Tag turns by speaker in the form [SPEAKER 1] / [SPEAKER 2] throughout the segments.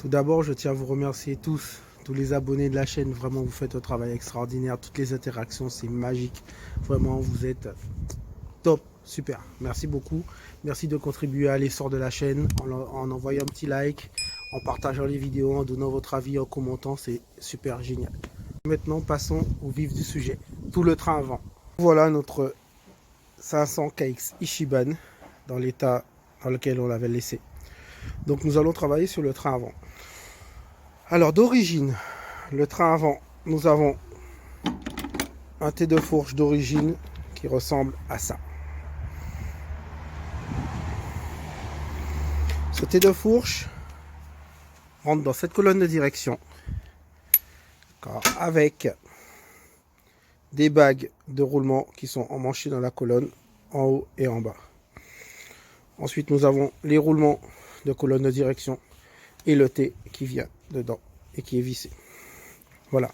[SPEAKER 1] Tout d'abord, je tiens à vous remercier tous les abonnés de la chaîne. Vraiment, vous faites un travail extraordinaire. Toutes les interactions, c'est magique. Vraiment, vous êtes top, super. Merci beaucoup. Merci de contribuer à l'essor de la chaîne en envoyant un petit like, en partageant les vidéos, en donnant votre avis, en commentant. C'est super génial. Maintenant, passons au vif du sujet. Tout le train avant. Voilà notre 500 KX Ichiban dans l'état dans lequel on l'avait laissé. Donc nous allons travailler sur le train avant. Alors d'origine, le train avant, nous avons un T de fourche d'origine qui ressemble à ça. Ce T de fourche rentre dans cette colonne de direction avec des bagues de roulement qui sont emmanchées dans la colonne en haut et en bas. Ensuite, nous avons les roulements de colonne de direction et le T qui vient dedans et qui est vissé. Voilà.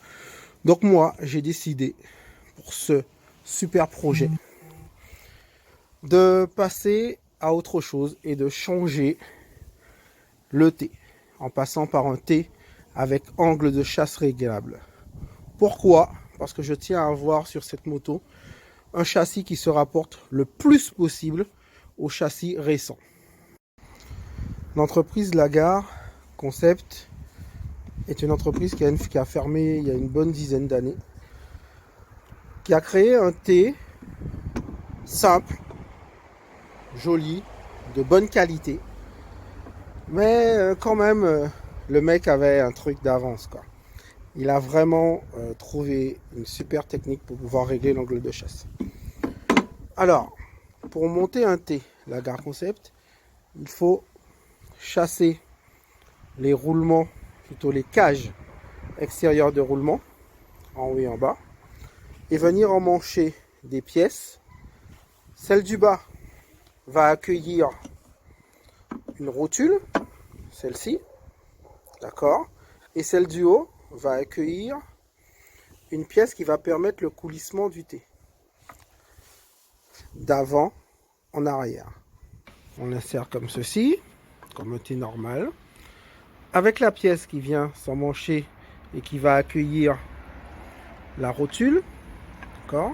[SPEAKER 1] Donc moi, j'ai décidé pour ce super projet de passer à autre chose et de changer le T en passant par un T avec angle de chasse réglable. Pourquoi? Parce que je tiens à avoir sur cette moto un châssis qui se rapporte le plus possible au châssis récent. L'entreprise Lagare Concept est une entreprise qui a fermé il y a une bonne dizaine d'années, qui a créé un T simple, joli, de bonne qualité, mais quand même le mec avait un truc d'avance quoi. Il a vraiment trouvé une super technique pour pouvoir régler l'angle de chasse. Alors, pour monter un T Lagare Concept, il faut chasser les roulements, plutôt les cages extérieures de roulement, en haut et en bas, et venir emmancher des pièces. Celle du bas va accueillir une rotule, celle-ci, d'accord, et celle du haut va accueillir une pièce qui va permettre le coulissement du T, d'avant en arrière. On l'insère comme ceci, comme un T normal, avec la pièce qui vient s'emmancher et qui va accueillir la rotule, d'accord.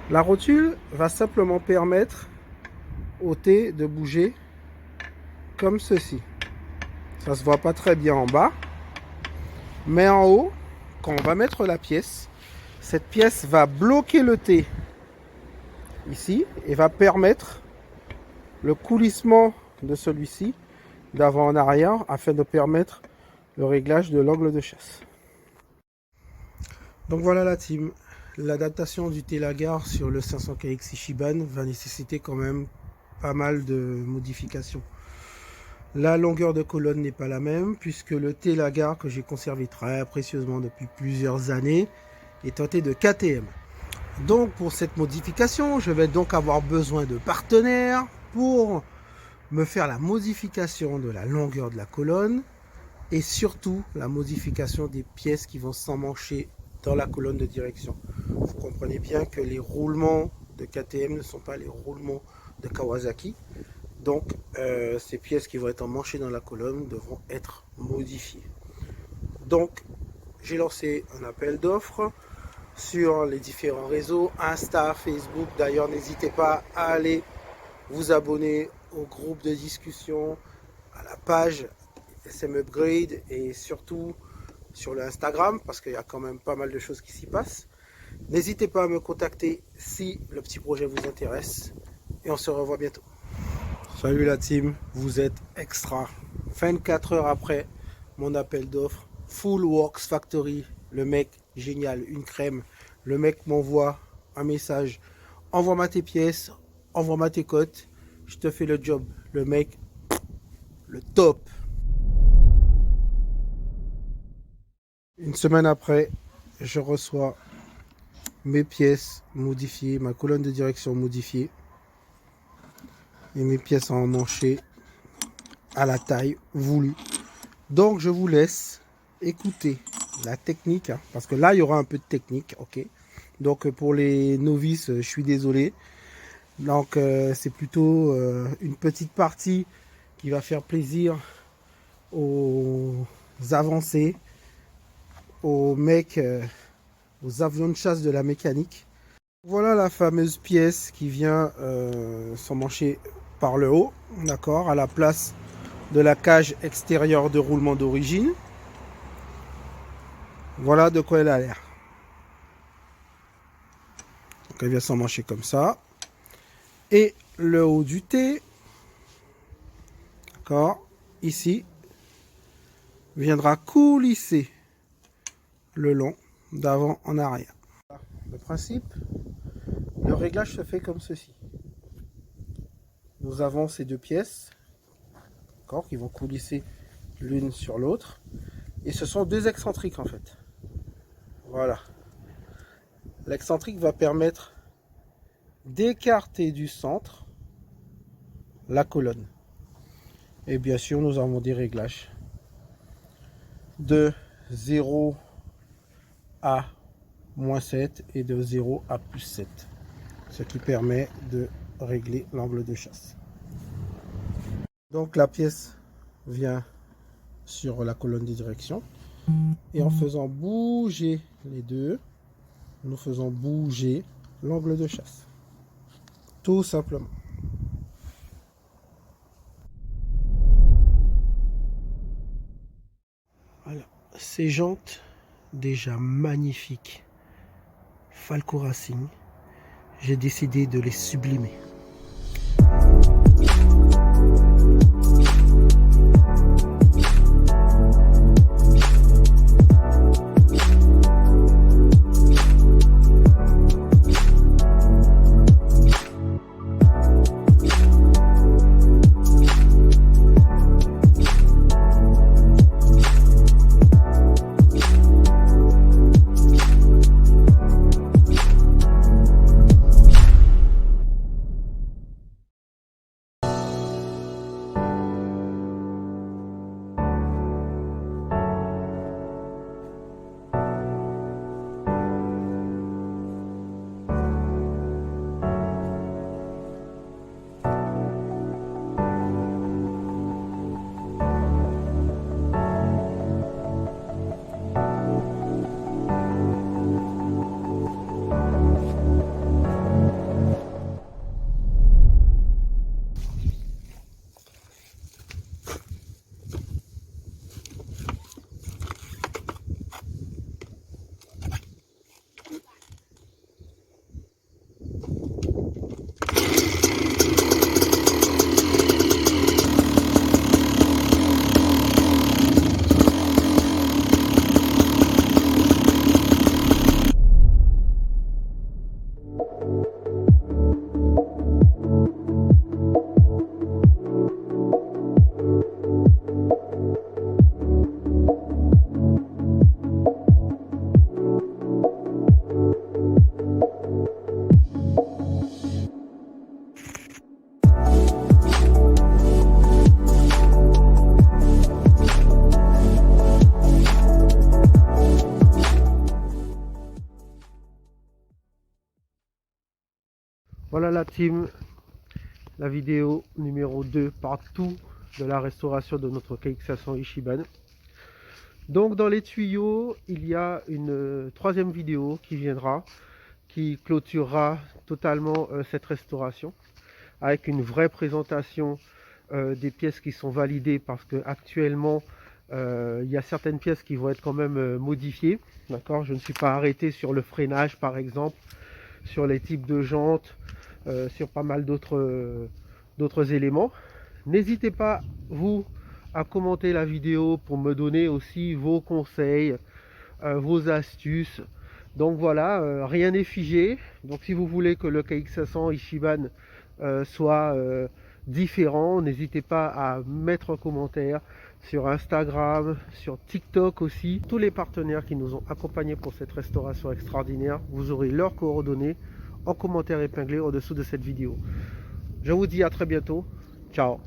[SPEAKER 1] La rotule va simplement permettre au T de bouger comme ceci. Ça se voit pas très bien en bas, mais en haut, quand on va mettre la pièce, cette pièce va bloquer le T ici et va permettre le coulissement de celui-ci d'avant en arrière afin de permettre le réglage de l'angle de chasse. Donc voilà la team. L'adaptation du T Lagare sur le 500 KX Ichiban va nécessiter quand même pas mal de modifications. La longueur de colonne n'est pas la même puisque le T Lagare que j'ai conservé très précieusement depuis plusieurs années est un T de KTM. Donc pour cette modification, je vais donc avoir besoin de partenaires pour me faire la modification de la longueur de la colonne et surtout la modification des pièces qui vont s'emmancher dans la colonne de direction. Vous comprenez bien que les roulements de KTM ne sont pas les roulements de Kawasaki. Donc ces pièces qui vont être emmanchées dans la colonne devront être modifiées. Donc j'ai lancé un appel d'offres sur les différents réseaux, Insta, Facebook. D'ailleurs, n'hésitez pas à aller vous abonner au groupe de discussion, à la page SM Upgrade et surtout sur le Instagram parce qu'il y a quand même pas mal de choses qui s'y passent. N'hésitez pas à me contacter si le petit projet vous intéresse et on se revoit bientôt. Salut la team, vous êtes extra. 24 heures après mon appel d'offres, Full Works Factory, le mec génial, une crème. Le mec m'envoie un message, envoie-moi tes pièces, envoie-moi tes cotes, je te fais le job. Le mec, le top. Une semaine après, je reçois mes pièces modifiées, ma colonne de direction modifiée et mes pièces à emmancher à la taille voulue. Donc je vous laisse écouter la technique, hein, parce que là il y aura un peu de technique, ok. Donc pour les novices, je suis désolé. Donc c'est plutôt une petite partie qui va faire plaisir aux avancées, aux mecs, aux avions de chasse de la mécanique. Voilà la fameuse pièce qui vient s'emmancher par le haut, d'accord, à la place de la cage extérieure de roulement d'origine. Voilà de quoi elle a l'air. Donc elle vient s'emmancher comme ça. Et le haut du T, d'accord, ici, viendra coulisser le long d'avant en arrière. Le principe, le réglage se fait comme ceci. Nous avons ces deux pièces, d'accord, qui vont coulisser l'une sur l'autre. Et ce sont deux excentriques en fait. Voilà. L'excentrique va permettre d'écarter du centre la colonne. Et bien sûr, nous avons des réglages de 0 à -7 et de 0 à +7. Ce qui permet de régler l'angle de chasse. Donc la pièce vient sur la colonne de direction. Et en faisant bouger les deux, nous faisons bouger l'angle de chasse. Tout simplement. Voilà. Ces jantes, déjà magnifiques, Falco Racing, j'ai décidé de les sublimer. Voilà la team, la vidéo numéro 2 partout de la restauration de notre KX500 Ichiban. Donc dans les tuyaux, il y a une troisième vidéo qui viendra, qui clôturera totalement cette restauration, avec une vraie présentation des pièces qui sont validées, parce que actuellement il y a certaines pièces qui vont être quand même modifiées. D'accord, je ne suis pas arrêté sur le freinage par exemple, sur les types de jantes, sur pas mal d'autres éléments. N'hésitez pas, vous, à commenter la vidéo pour me donner aussi vos conseils, vos astuces. Donc voilà, rien n'est figé. Donc si vous voulez que le KX500 Ichiban soit différent, n'hésitez pas à mettre un commentaire sur Instagram, sur TikTok aussi. Tous les partenaires qui nous ont accompagnés pour cette restauration extraordinaire, vous aurez leurs coordonnées en commentaire épinglé au-dessous de cette vidéo. Je vous dis à très bientôt. Ciao.